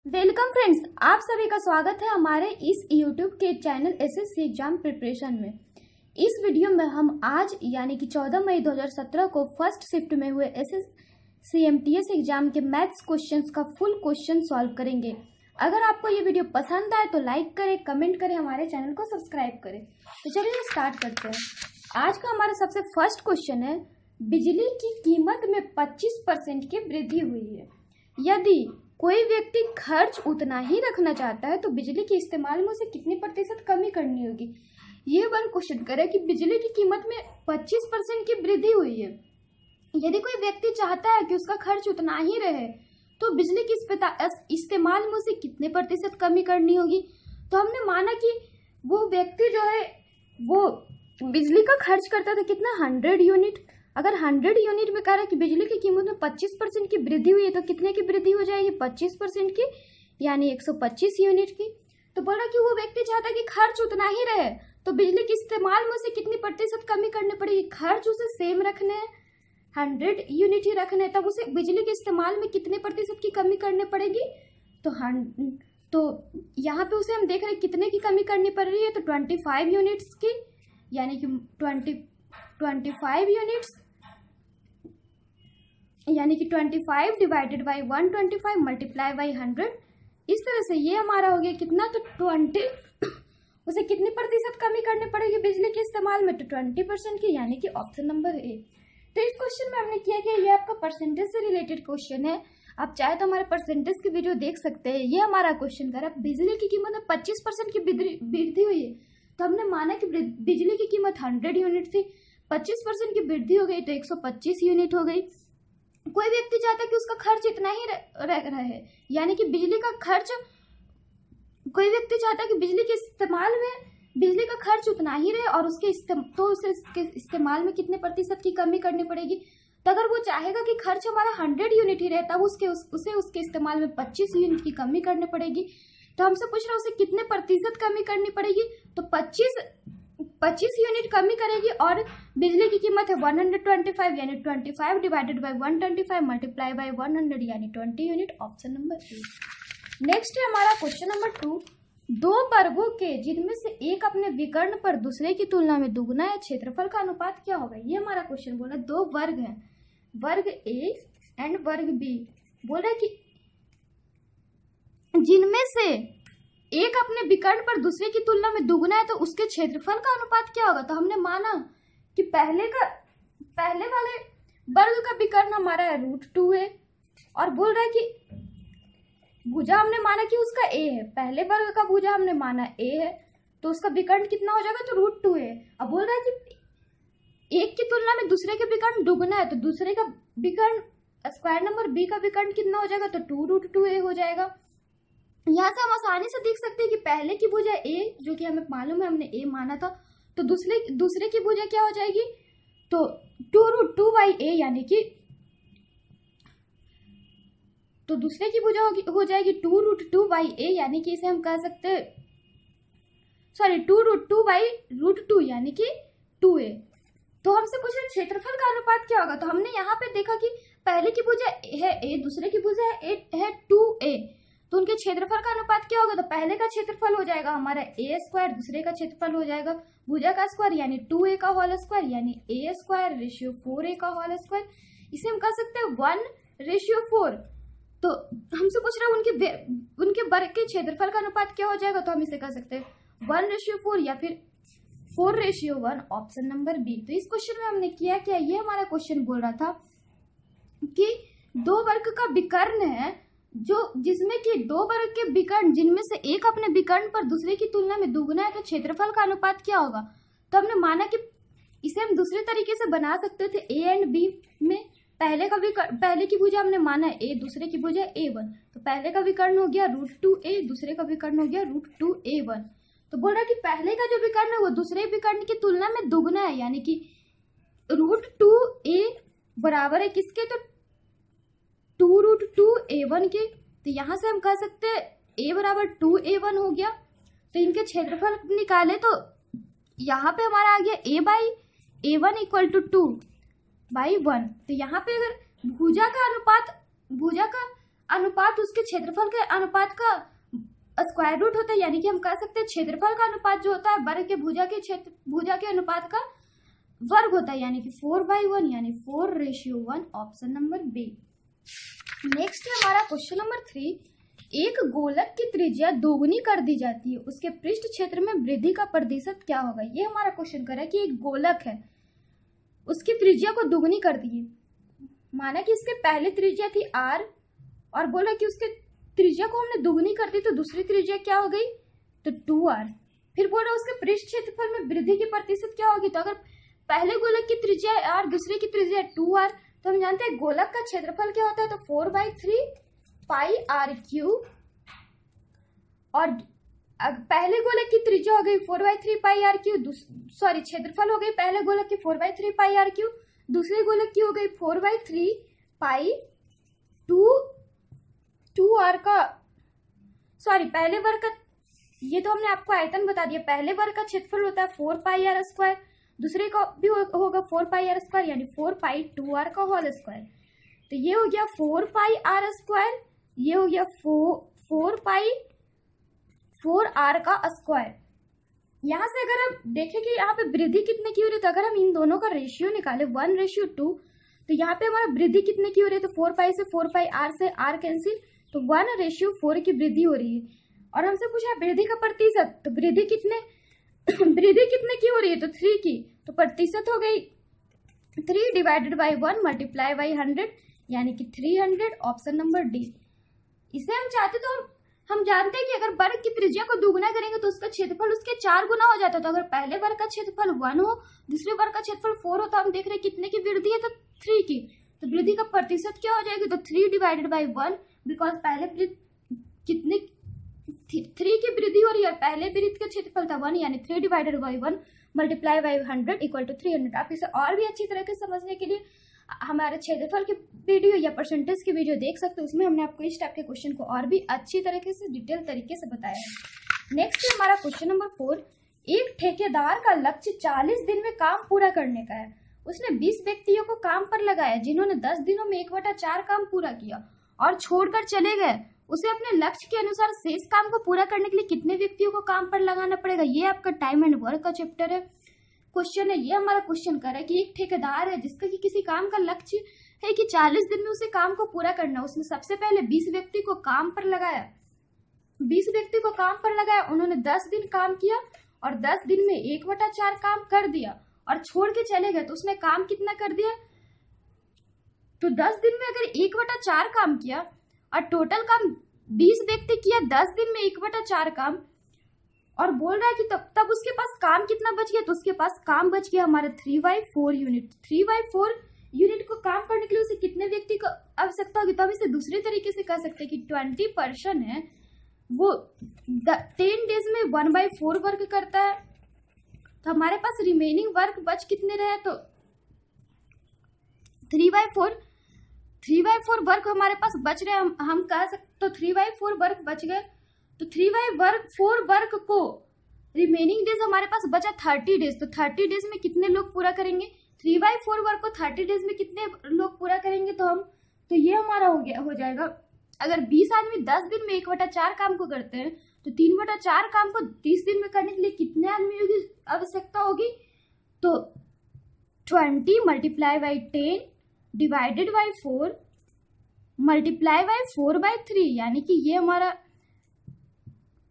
Welcome friends, आप सभी का स्वागत है हमारे इस YouTube के चैनल एसएससी एग्जाम प्रिपरेशन में। इस वीडियो में हम आज यानी कि 14 मई 2017 को फर्स्ट शिफ्ट में हुए SSC-MTS एग्जाम के मैथ्स क्वेश्चंस का फुल क्वेश्चन सॉल्व करेंगे। अगर आपको ये वीडियो पसंद आए तो लाइक करें, कमेंट करें, हमारे चैनल को सब्सक्राइब करें। तो चलिए स्टार्ट करते हैं। आज का हमारा सबसे फर्स्ट क्वेश्चन है, बिजली की कीमत में 25% की वृद्धि हुई है। यदि कोई व्यक्ति खर्च उतना ही रखना चाहता है तो बिजली के इस्तेमाल में उसे कितनी प्रतिशत कमी करनी होगी। ये बार क्वेश्चन करें कि बिजली की कीमत में 25% की वृद्धि हुई है। यदि कोई व्यक्ति चाहता है कि उसका खर्च उतना ही रहे तो बिजली के इस्तेमाल में उसे कितने प्रतिशत कमी करनी होगी। तो हमने माना कि वो व्यक्ति जो है वो बिजली का खर्च करता था कितना, 100 यूनिट। अगर 100 यूनिट में कह रहा है कि बिजली की कीमत में 25% की वृद्धि हुई है तो कितने की वृद्धि हो जाएगी, 25% की, यानी 125 यूनिट की। तो बोल रहा कि वो व्यक्ति चाहता है कि खर्च उतना ही रहे तो बिजली के इस्तेमाल में उसे कितनी प्रतिशत कमी करनी पड़ेगी। खर्च उसे सेम रखने हैं, 100 यूनिट ही रखने हैं, तब उसे बिजली के इस्तेमाल में कितने प्रतिशत की कमी करनी पड़ेगी। तो यहाँ पे उसे हम देख रहे हैं कितने की कमी करनी पड़ रही है, तो 25 यूनिट्स की, यानी कि 25 यूनिट्स, यानी कि 25 डिवाइडेड बाई 125 मल्टीप्लाई बाई 100। इस तरह से ये हमारा हो गया कितना, तो 20, उसे कितनी प्रतिशत कमी करनी पड़ेगी बिजली के इस्तेमाल में, तो 20% की, यानी कि ऑप्शन नंबर ए। तो इस क्वेश्चन में हमने किया कि ये आपका परसेंटेज से रिलेटेड क्वेश्चन है। आप चाहे तो हमारे परसेंटेज की वीडियो देख सकते हैं। ये हमारा क्वेश्चन कर रहा है बिजली की कीमत में 25% की वृद्धि हुई है। तो हमने माना कि बिजली की कीमत 100 यूनिट थी, 25% की वृद्धि हो गई तो 125 यूनिट हो गई। कोई व्यक्ति चाहता है कि उसका खर्च इतना ही रहे, यानी कि बिजली का खर्च, कोई व्यक्ति चाहता है कि बिजली के इस्तेमाल में बिजली का खर्च उतना ही रहे और उसे इस्तेमाल में कितने प्रतिशत की कमी करनी पड़ेगी। तो अगर वो चाहेगा कि खर्च हमारा 100 यूनिट ही रहे तब उसे उसके इस्तेमाल में 25 यूनिट की कमी करनी पड़ेगी। तो हमसे पूछ रहा है उसे कितने प्रतिशत कमी करनी पड़ेगी, तो 25 यूनिट कमी करेगी और बिजली की कीमत है 125, यानी 25 डिवाइडेड बाई 125 मल्टीप्लाई बाई 100, यानी 20 unit, option number A. Next है हमारा क्वेश्चन नंबर 2, दो वर्गों के जिनमें से एक अपने विकर्ण पर दूसरे की तुलना में दुगना है, क्षेत्रफल का अनुपात क्या होगा। ये हमारा क्वेश्चन बोला, दो वर्ग हैं, वर्ग ए एंड वर्ग बी, बोल रहे कि जिनमें से एक अपने विकर्ण पर दूसरे की तुलना में दुगना है तो उसके क्षेत्रफल का अनुपात क्या होगा। तो हमने माना कि पहले वाले वर्ग का विकर्ण हमारा है √2 है, और बोल रहा है कि भुजा हमने माना कि उसका a है, पहले वर्ग का भुजा हमने माना a है तो उसका विकर्ण कितना हो जाएगा, तो √2 है। अब बोल रहा है कि एक की तुलना में दूसरे के विकर्ण दुगना है तो दूसरे का विकर्ण, स्क्वायर नंबर b का विकर्ण कितना हो जाएगा, तो 2√2a हो जाएगा। यहाँ से हम आसानी से देख सकते हैं कि पहले की भुजा a, जो कि हमें मालूम है, हमने a माना था, तो दूसरे की भुजा क्या हो जाएगी, तो 2√2/a, यानी कि तो दूसरे की भुजा हो जाएगी 2√2/a, यानी कि इसे हम कह सकते हैं, सॉरी 2√2/√2, यानी कि 2a। तो हमसे पूछ रहे क्षेत्रफल का अनुपात क्या होगा। तो हमने यहाँ पे देखा कि पहले की भुजा है a, दूसरे की भुजा है 2a, तो उनके क्षेत्रफल का अनुपात क्या होगा। तो पहले का क्षेत्रफल हो जाएगा हमारा a², दूसरे का क्षेत्रफल हो जाएगा भुजा का स्क्वायर, यानी 2a का होल स्क्वायर, यानी a² / 4a का होल स्क्वायर। इसे हम कह सकते हैं 1:4। तो हमसे पूछ रहा है उनके वर्ग के क्षेत्रफल का अनुपात क्या हो जाएगा। तो हम इसे कह सकते हैं 1:4 या फिर 4:1, ऑप्शन नंबर बी। तो इस क्वेश्चन में हमने किया क्या, ये हमारा क्वेश्चन बोल रहा था कि दो वर्ग का विकर्ण है जिसमें कि दो वर्ग के विकर्ण जिनमें से एक अपने विकर्ण पर दूसरे की तुलना में दुगना है तो क्षेत्रफल का अनुपात क्या होगा। तो हमने माना कि इसे हम दूसरे तरीके से बना सकते थे, a एंड b में पहले की भुजा हमने माना है a, दूसरे की भुजा a1, तो पहले का विकर्ण हो गया √2a, दूसरे का विकर्ण हो गया √2a1। तो बोल रहा है कि पहले का जो विकर्ण है वो दूसरे विकर्ण की तुलना में दुगना है, यानी कि √2a बराबर है किसके, तो 2√2a1 के। तो यहाँ से हम कह सकते हैं a बराबर 2a1 हो गया। तो इनके क्षेत्रफल निकाले तो यहाँ पे हमारा आ गया a/a1 = 2/1। तो यहाँ पे अगर भुजा का अनुपात उसके क्षेत्रफल के अनुपात का स्क्वायर रूट होता है, यानी कि हम कह सकते हैं क्षेत्रफल का अनुपात जो होता है वर्ग के भुजा के अनुपात का वर्ग होता है, यानी कि 4/1 यानी 4:1, ऑप्शन नंबर बी। नेक्स्ट है हमारा क्वेश्चन नंबर 3। एक गोलक की त्रिज्या दोगुनी कर दी जाती है, उसके पृष्ठ क्षेत्र में वृद्धि का प्रतिशत क्या होगा। ये हमारा क्वेश्चन कर रहा है कि एक गोलक है, उसकी त्रिज्या को दोगुनी कर दी, माना कि इसके पहले त्रिज्या थी r और बोला कि उसके त्रिज्या को हमने दोगुनी कर दी तो दूसरी त्रिज्या क्या हो गई, तो 2r। फिर बोला उसके पृष्ठ क्षेत्रफल में वृद्धि की प्रतिशत क्या होगी, तो अगर पहले गोलक की त्रिज्या r दूसरे की त्रिज्या 2r, तो हम जानते हैं गोलक का क्षेत्रफल क्या होता है, तो 4/3 पाई r3, और पहले गोलक की त्रिज्या हो गई 4/3 पाई r3, सॉरी क्षेत्रफल हो गई पहले गोलक की 4/3 पाई r3, दूसरे गोलक की हो गई 4/3 पाई 2r का, सॉरी पहले वर्ग का, ये तो हमने आपको आयतन बता दिया, पहले वर्ग का क्षेत्रफल होता है 4πr², दूसरे का भी होगा 4πr², यानी 4π2r का होल स्क्वायर। तो ये हो गया 4πr², ये हो गया 4r का स्क्वायर। यहाँ से अगर हम देखें कि यहाँ पे वृद्धि कितने की हो रही है, तो अगर हम इन दोनों का रेशियो निकाले 1:2, तो यहाँ पे हमारा वृद्धि कितने की हो रही है, तो 4π से 4πr से r कैंसिल, तो 1:4 की वृद्धि हो रही है। और हमसे पूछा वृद्धि का प्रतिशत, तो वृद्धि कितने की हो रही है, तो 3 की, तो प्रतिशत हो गई 3/1 मल्टीप्लाई बाई 100, यानी कि 300, ऑप्शन नंबर डी। इसे हम चाहते तो हम जानते हैं कि अगर वर्ग की त्रिज्या को दुगुना करेंगे तो उसका क्षेत्रफल उसके 4 गुना हो जाता है। तो अगर पहले वर्ग का क्षेत्रफल 1 हो, दूसरे वर्ग का क्षेत्रफल 4 हो, तो हम देख रहे हैं कितने की वृद्धि है, तो 3 की, तो वृद्धि का प्रतिशत क्या हो जाएगी, तो 3/1, बिकॉज पहले कितने 3 की वृद्धि हो रही है, पहले वृत्त का क्षेत्रफल था 1, यानी 3/1 मल्टीप्लाई बाई 100 इक्वल टू 300। आप इसे और भी अच्छी तरह से समझने के लिए हमारे क्षेत्रफल की वीडियो या परसेंटेज की वीडियो देख सकते हो, उसमें हमने आपको इस टाइप के क्वेश्चन को और भी अच्छी तरीके से डिटेल तरीके से बताया है। नेक्स्ट हमारा क्वेश्चन नंबर 4। एक ठेकेदार का लक्ष्य 40 दिन में काम पूरा करने का है। उसने 20 व्यक्तियों को काम पर लगाया जिन्होंने 10 दिनों में 1/4 काम पूरा किया और छोड़कर चले गए। उसे अपने लक्ष्य के अनुसार शेष काम को पूरा करने के लिए कितने व्यक्तियों को काम पर लगाना पड़ेगा। ये आपका टाइम एंड वर्क का चैप्टर है, क्वेश्चन है। ये हमारा क्वेश्चन कर रहा है कि एक ठेकेदार है जिसका कि किसी काम का लक्ष्य है कि 40 दिन में उसे काम को पूरा करना। उसने सबसे पहले 20 व्यक्ति को काम पर लगाया, 20 व्यक्ति को काम पर लगाया, उन्होंने 10 दिन काम किया और 10 दिन में 1/4 काम कर दिया और छोड़ के चले गए। तो उसने काम कितना कर दिया, तो 10 दिन में अगर 1/4 काम किया और टोटल काम 20 व्यक्ति किया 10 दिन में 1/4 काम, और बोल रहा है कि तब उसके पास काम कितना बच गया, तो उसके पास काम बच गया हमारा 3/4 यूनिट। 3/4 यूनिट को काम करने के लिए उसे कितने व्यक्ति को आवश्यकता होगी, तो हम इसे दूसरे तरीके से कह सकते हैं कि 20% है वो 10 डेज में 1/4 वर्क करता है। तो हमारे पास रिमेनिंग वर्क बच कितने रहे, तो 3/4 वर्क हमारे पास बच रहे। हम कह सकते तो 3/4 वर्क बच गए, तो 3/4 वर्क को रिमेनिंग डेज हमारे पास बचा 30 डेज। तो 30 डेज में कितने लोग पूरा करेंगे, 3/4 वर्क को 30 डेज में कितने लोग पूरा करेंगे, तो ये हमारा हो जाएगा। अगर 20 आदमी 10 दिन में 1/4 काम को करते हैं, तो 3/4 काम को 30 दिन में करने के लिए कितने आदमियों की आवश्यकता होगी, तो 20 multiply by 10 divided by 4 multiply by 4/3, यानी कि ये हमारा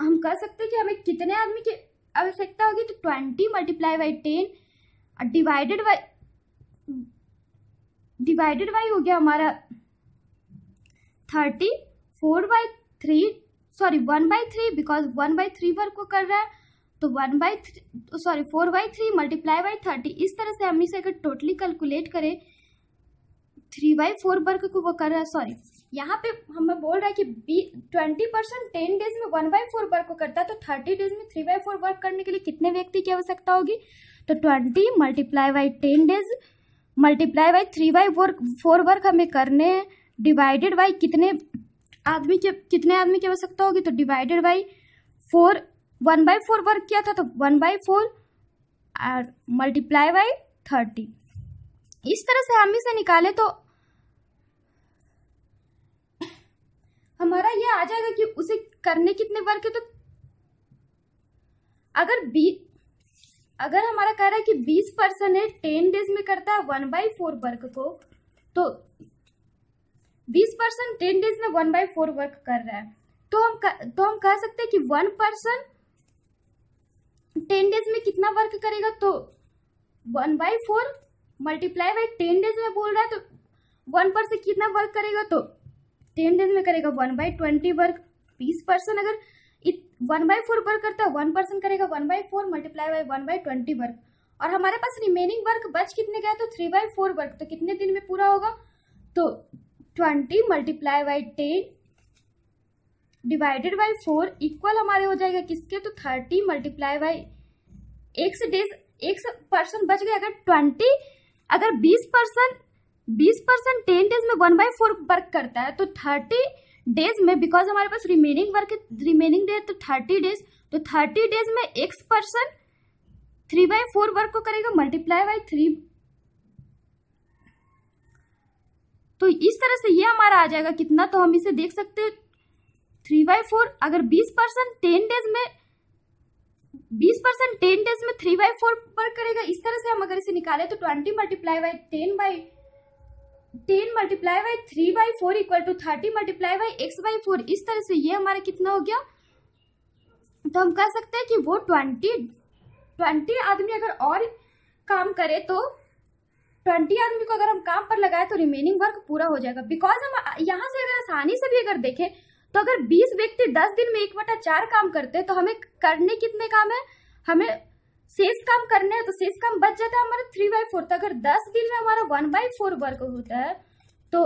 हम कह सकते हैं कि हमें कितने आदमी की आवश्यकता होगी, तो 20 मल्टीप्लाई बाई 10 डिवाइडेड बाई हो गया हमारा 30, 4/3 सॉरी 1/3, बिकॉज 1/3 वर्क को कर रहा है, तो 4/3 मल्टीप्लाई बाई 30। इस तरह से हम इसे अगर टोटली कैलकुलेट करें 3/4 वर्क को वो कर रहा है, सॉरी यहाँ पे हमें बोल रहा है कि 20% 10 डेज में 1/4 वर्क को करता है, तो 30 डेज में 3/4 वर्क करने के लिए कितने व्यक्ति की आवश्यकता होगी, तो 20 multiply by 10 days multiply by 3/4 work हमें करने हैं, डिवाइडेड बाई कितने आदमी की आवश्यकता होगी, तो डिवाइडेड बाई 4 1/4 वर्क किया था, तो 1/4 और मल्टीप्लाई बाई 30। इस तरह से हम इसे निकाले तो हमारा ये आ जाएगा कि उसे करने कितने वर्क है। तो अगर हमारा कह रहा है कि 20% है, 10 डेज में करता है 1/4 वर्क को, तो 20% 10 डेज में 1/4 वर्क कर रहा है, तो हम कह सकते हैं कि 1% 10 डेज में कितना वर्क करेगा। तो 1/4 मल्टीप्लाई बाई 10 डेज में बोल रहा है, तो 1% कितना वर्क करेगा, तो 10 डेज में करेगा 1/20 वर्क। 20% अगर 1/4 वर्क करता है, 1% करेगा 1/4 मल्टीप्लाई बाई 1/20 वर्क। और हमारे पास रिमेनिंग वर्क बच कितने का है, तो 3/4 वर्क। तो कितने दिन में पूरा होगा, तो 20 multiply by 10 divided by 4 equal हमारे हो जाएगा किसके, तो 30 multiply by x days, x% बच गया। अगर 20% 10 डेज में 1/4 वर्क करता है, तो 30 डेज में, बिकॉज हमारे पास रिमेनिंग डे तो 30 डेज, तो 30 डेज में x% 3/4 वर्क को करेगा मल्टीप्लाई बाई 3। तो इस तरह से ये हमारा आ जाएगा कितना, तो हम इसे देख सकते हैं 3/4। अगर 20% 10 डेज में 3/4 वर्क करेगा, इस तरह से हम अगर इसे निकाले तो 20 multiply by 10 multiply by 3/4 equal to 30 multiply by x/4। इस तरह से ये हमारा कितना हो गया, तो हम कह सकते हैं कि वो 20 आदमी अगर और काम करे, तो 20 आदमी को अगर हम काम पर लगाए तो रिमेनिंग वर्क पूरा हो जाएगा। बिकॉज हम यहाँ से अगर आसानी से भी अगर देखें, तो अगर 20 व्यक्ति 10 दिन में 1/4 काम करते हैं, तो हमें करने कितने काम है, हमें शेष काम करने हैं, तो शेष काम बच जाता है हमारा 3/4। तो अगर 10 दिन में हमारा 1/4 वर्क होता है, तो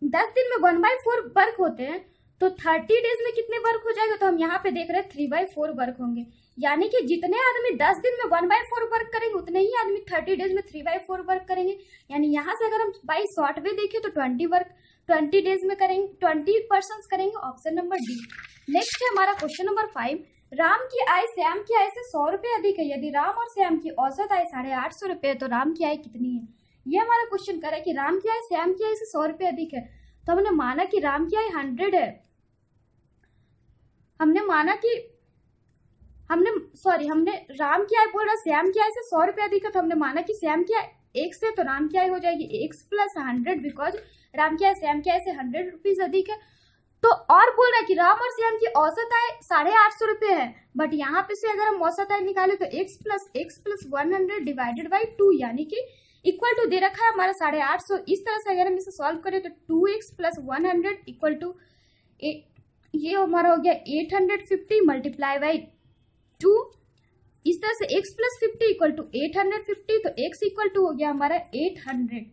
10 दिन में 1/4 वर्क होते हैं, तो 30 डेज में कितने वर्क हो जाएगा, तो हम यहाँ पे देख रहे हैं 3/4 वर्क होंगे। यानी कि जितने आदमी 10 दिन में 1/4 वर्क करेंगे, उतने ही आदमी 30 डेज में 3/4 वर्क करेंगे। यानी यहाँ से अगर हम बाई शॉर्ट वे देखें तो 20 डेज में करेंगे, 20% करेंगे, ऑप्शन नंबर डी। नेक्स्ट है हमारा क्वेश्चन नंबर 5। राम की आय श्याम की आय से 100 रुपए अधिक है। यदि राम और श्याम की औसत आय 850 रुपए है, तो राम की आय कितनी है। ये हमारा क्वेश्चन कर रहा है कि राम की आय श्याम की आय से 100 रुपए अधिक है। तो हमने माना कि राम की आय 100 है, हमने राम की आय बोल रहा श्याम की आय से 100 रुपए अधिक है, तो हमने माना कि श्याम की आय 1 से, तो राम की आय हो जाएगी x प्लस 100, बिकॉज राम की आय श्याम की आय से 100 रुपीज अधिक है। तो और बोल रहा है कि राम और श्याम की औसत आय 850 रुपए है, बट यहाँ पे से अगर हम औसत आय निकाले तो x प्लस 100 डिवाइडेड बाई 2, यानी कि इक्वल टू दे रखा है हमारा 850। इस तरह से अगर हम इसे सॉल्व करें तो 2x प्लस 100 इक्वल टू, ये हमारा हो गया 850 मल्टीप्लाई बाई 2। इस तरह से x प्लस 50 इक्वल टू 850, तो x इक्वल टू हो गया हमारा 800।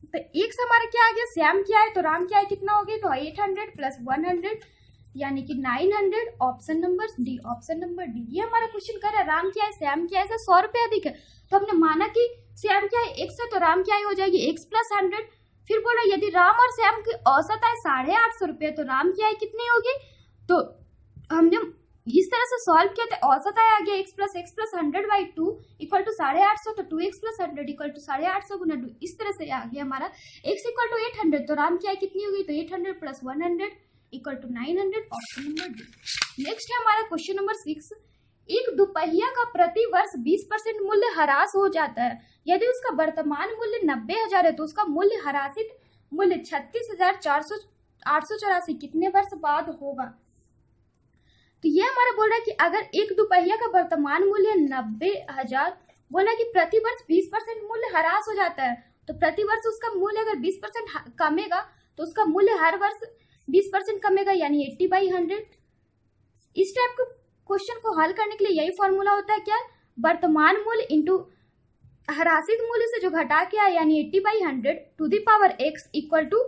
तो x हमारा क्या आ गया, श्याम की आय, तो राम की आय कितना हो गया, तो 800 प्लस 100 यानी कि 900, option number D. Option number D ये हमारा क्वेश्चन कर रहा है राम की आय श्याम की आय से 100 रुपए अधिक है, तो हमने माना कि श्याम की आय x है, तो राम की आय हो जाएगी x प्लस 100। फिर बोला यदि राम और श्याम की औसत आय 850 रुपए, तो राम की आय कितनी होगी, तो हमने इस तरह से सॉल्व किया, तो औसत आय आ गया x plus 100 by 2 equal to 850, तो 2x प्लस 100 इक्वल टू 850 गुना 2। इस तरह से आ गया हमारा x इक्वल टू 800, तो राम की आय कितनी होगी, तो 800 plus 100 equal to 900, option number D. Next है हमारा क्वेश्चन नंबर 6। एक दुपहिया का प्रति वर्ष 20% मूल्य ह्रास हो जाता है। यदि उसका वर्तमान मूल्य 90,000 है, तो उसका मूल्य ह्रासित मूल्य 36,884 कितने वर्ष बाद होगा। तो ये हमारा बोल रहा है कि अगर एक दुपहिया का वर्तमान मूल्य 90,000, बोला कि प्रति वर्ष 20% मूल्य ह्रास हो जाता है, तो प्रति वर्ष उसका मूल्य अगर 20% कमेगा, तो उसका मूल्य हर वर्ष 20% कमेगा, यानी 80/100। इस टाइप के क्वेश्चन को हल करने के लिए यही फॉर्मूला होता है, क्या, वर्तमान मूल्य इंटू ह्रासित मूल्य से जो घटा के आया, यानी 80/100 to the power x equal to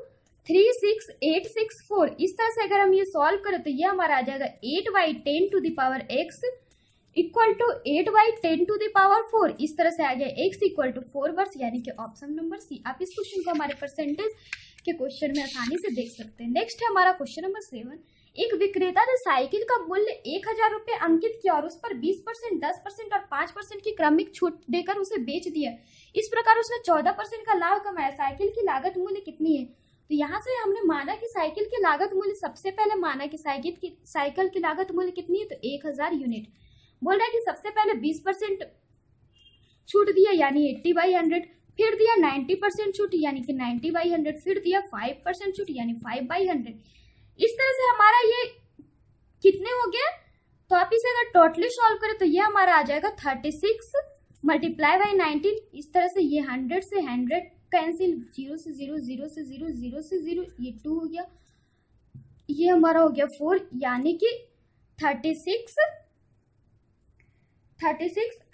36864। इस तरह से अगर हम ये सॉल्व करें तो ये हमारा आ जाएगा 8/10 to the power x equal to 8/10 to the power 4। इस तरह से आ गया x इक्वल टू 4 वर्ष, यानी कि ऑप्शन नंबर सी। आप इस क्वेश्चन को हमारे परसेंटेज के क्वेश्चन में आसानी से देख सकते हैं। नेक्स्ट है हमारा क्वेश्चन नंबर 7। एक विक्रेता ने साइकिल का मूल्य 1,000 रुपए अंकित किया और उस पर 20%, 10% और 5% की क्रमिक छूट देकर उसे बेच दिया। इस प्रकार उसने 14% का लाभ कमाया। साइकिल की लागत मूल्य कितनी है। तो यहाँ से हमने माना कि साइकिल की लागत मूल्य, सबसे पहले माना कि साइकिल की लागत मूल्य कितनी है, तो 1000 यूनिट। बोल रहा है कि सबसे पहले 20% छूट दिया यानी 80/100, फिर दिया 90% छूट यानी कि 90/100, फिर दिया 5% छूट यानी 5/100। इस तरह से हमारा ये कितने हो गया, तो आप इसे अगर टोटली सॉल्व करें तो ये हमारा आ जाएगा 36 मल्टीप्लाई बाई 19। इस तरह से ये 100 से 100 कैंसिल, 0 से 0, 0 से 0, 0 से 0, ये 2 हो गया, ये हमारा हो गया 4 यानी कि 36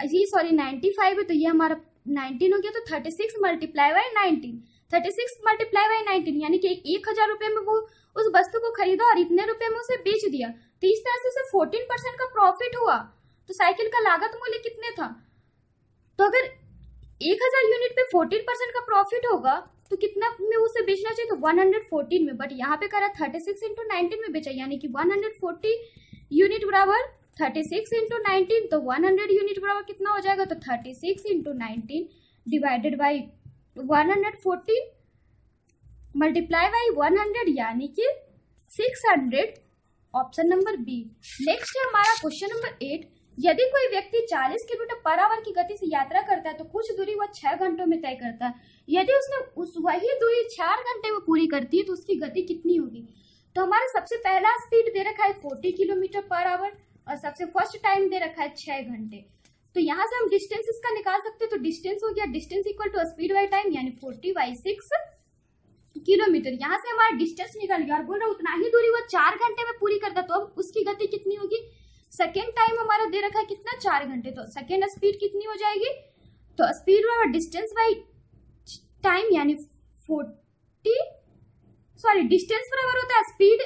ये सॉरी 95 है, तो ये हमारा 19 हो गया। तो 36 मल्टीप्लाई बाई 19, 36 मल्टीप्लाई बाई 19 यानी कि 1000 रुपए में वो उस वस्तु को खरीदा और इतने रुपए में उसे बेच दिया, तो इस तरह से उसे 14% का प्रॉफिट हुआ। तो साइकिल का लागत मूल्य कितने था, तो अगर 1000 यूनिट पे 14% का प्रॉफिट होगा तो कितना में उसे बेचना चाहिए, तो 114 में। बट यहाँ पे करा 36 इंटू 19 में बेचा यानी कि 140 यूनिट बराबर 36 इंटू 19, तो 100 यूनिट बराबर कितना हो जाएगा, तो 36 into 19 divided by 114 multiply by 100 यानी कि 600, ऑप्शन नंबर बी। नेक्स्ट है हमारा क्वेश्चन नंबर 8। यदि कोई व्यक्ति 40 किलोमीटर पर आवर की गति से यात्रा करता है तो कुछ दूरी वह 6 घंटों में तय करता है। यदि उसने वही दूरी 4 घंटे में पूरी करती है तो उसकी गति कितनी होगी। तो हमारा सबसे पहला स्पीड दे रखा है 40 किलोमीटर पर आवर और सबसे फर्स्ट टाइम दे रखा है 6 घंटे। तो यहाँ से हम डिस्टेंस इसका निकाल सकते हैं। तो डिस्टेंस हो गया, distance equal to speed by time यानी 40/6 किलोमीटर। यहाँ से हमारा डिस्टेंस निकल गया और बोल रहा उतना ही दूरी वो 4 घंटे में पूरी करता, तो अब उसकी गति कितनी होगी। सेकेंड टाइम हमारा दे रखा है कितना, 4 घंटे, तो सेकेंड स्पीड कितनी हो जाएगी, तो स्पीड बराबर डिस्टेंस बाई टाइम यानी 40 डिस्टेंस बराबर होता है स्पीड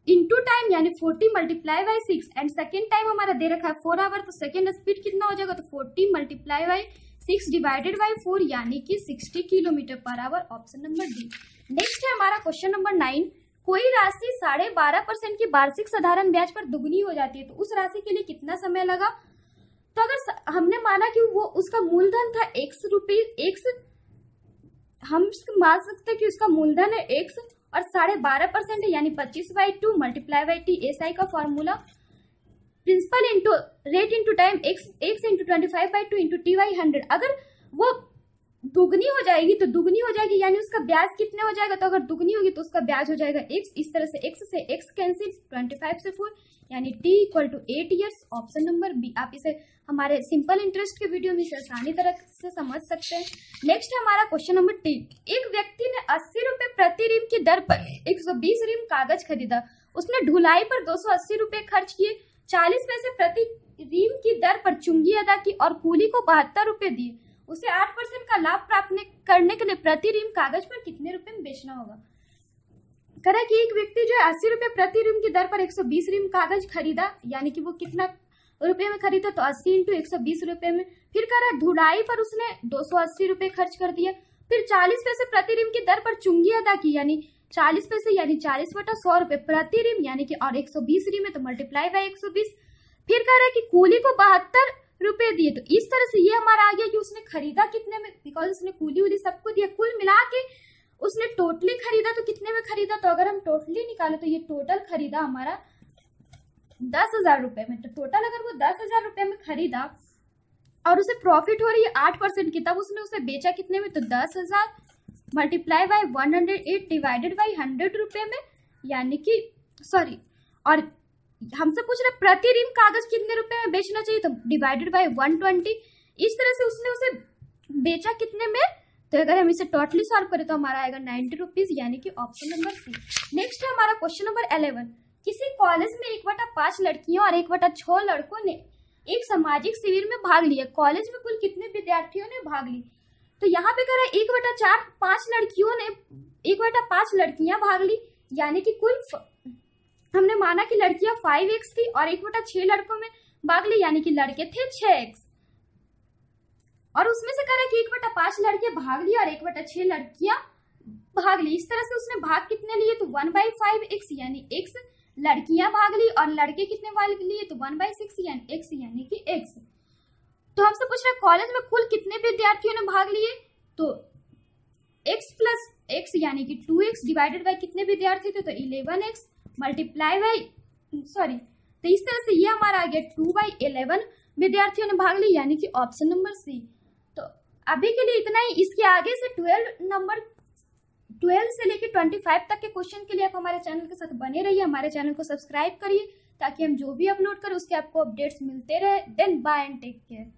इंटू टाइम यानी 40 multiply by 6 and second time हमारा दे रखा है 4 आवर, तो सेकेंड स्पीड कितना हो जाएगा, तो 40 मल्टीप्लाई बाई 6 डिवाइडेड बाई 4 यानी कि 60 kilometre per hour, option number D. Next है हमारा क्वेश्चन नंबर 9। कोई राशि 12.5% की वार्षिक साधारण ब्याज पर दुगनी हो जाती है तो उस राशि के लिए कितना समय लगा। तो अगर हमने माना कि वो उसका मूलधन था x रुपये, हम मान सकते हैं कि उसका मूलधन है x और 12.5% है यानी 25/2 मल्टीप्लाई बाई टी। एसआई का formula principal into rate into time x into 25/2 into t/100। अगर वो दुगनी हो जाएगी तो दुगनी हो जाएगी यानी उसका ब्याज कितने हो जाएगा, तो अगर दुगनी होगी तो उसका ब्याज हो जाएगा x। इस तरह से x से x कैंसिल, 25 से 4 यानी t equal to 8 years, option number B. आप इसे हमारे सिंपल इंटरेस्ट के वीडियो में आसानी तरह से समझ सकते हैं। नेक्स्ट है हमारा क्वेश्चन नंबर 10। एक व्यक्ति ने 80 रुपए प्रति रिम की दर पर 120 रिम कागज खरीदा। उसने ढुलाई पर 280 रुपए खर्च किए, 40 पैसे प्रति रिम की दर पर चुंगी अदा की और कूली को 72 रुपए दिए। उसे 8% का लाभ प्राप्त करने के लिए प्रति रिम कागज पर कितने रुपए में बेचना होगा। करा कि एक व्यक्ति जो है 80 रुपए प्रति रिम की दर पर 120 रिम कागज खरीदा, यानी कि वो कितना रुपए में खरीदा, तो 80 इंटू 120 रुपए में। फिर करा धुलाई पर उसने 280 रुपए खर्च कर दिया। फिर 40 पैसे प्रति रिम की दर पर चुंगी अदा की यानी 40 पैसे यानी 40/100 रुपए प्रति रिम यानी कि और 120 रिम है तो मल्टीप्लाई बाई 120। फिर कह रहा है कि कूली को 72 रुपए दिए। तो इस तरह से ये हमारा आ गया कि उसने खरीदा कितने में, बिकॉज उसने कूली उली सबको दिया, कुल मिला के उसने टोटली खरीदा तो कितने में खरीदा। तो अगर हम टोटली निकाले तो ये टोटल खरीदा हमारा 10,000 रुपए में। तो टोटल अगर वो 10,000 रुपए में खरीदा और उसे प्रॉफिट हो रही है 8% की, तब उसने उसे बेचा कितने में, तो 10,000 मल्टीप्लाई बाई 108 डिवाइडेड बाई 100 रुपए में यानी कि सॉरी, और हमसे पूछ रहे प्रति रिम कागज कितने रुपए में बेचना चाहिए, तो डिवाइडेड बाई 120। इस तरह से उसने उसे बेचा कितने में, तो अगर हम इसे टोटली सॉल्व करें तो हमारा आएगा 90 रुपीज यानी कि ऑप्शन नंबर सी। नेक्स्ट है हमारा क्वेश्चन नंबर 11। किसी कॉलेज में 1/5 लड़कियों और 1/6 लड़कों ने एक सामाजिक शिविर में भाग लिया। कॉलेज में कुल कितने विद्यार्थियों ने भाग ली। तो यहाँ पे कह रहा है 1/5 लड़कियों ने 1/5 लड़कियां भाग ली, यानी कि कुल हमने माना कि लड़कियां 5x थी और 1/6 लड़कों में भाग ली यानी कि लड़के थे 6x। और उसमें से कह रहा है कि 1/5 लड़के भाग लिए और 1/6 लड़कियां भाग ली। इस तरह से उसने भाग कितने लिए, तो 1/5x यानी x लड़कियां भाग ली और लड़के कितने भाग लिए, तो 1/6 यानी x यानी कि x। तो हमसे पूछ रहे कॉलेज में कुल कितने विद्यार्थियों ने भाग लिए, तो x प्लस x यानी कि 2x डिवाइडेड बाई कितने विद्यार्थी थे, तो 11x मल्टीप्लाई बाई तो इस तरह से ये हमारा आ गया 2/11 विद्यार्थियों ने भाग ली, यानी कि ऑप्शन नंबर सी। तो अभी के लिए इतना ही। इसके आगे से 12 से लेकर 25 तक के क्वेश्चन के लिए आप हमारे चैनल के साथ बने रहिए, हमारे चैनल को सब्सक्राइब करिए ताकि हम जो भी अपलोड करें उसके आपको अपडेट्स मिलते रहे। Then bye and take care.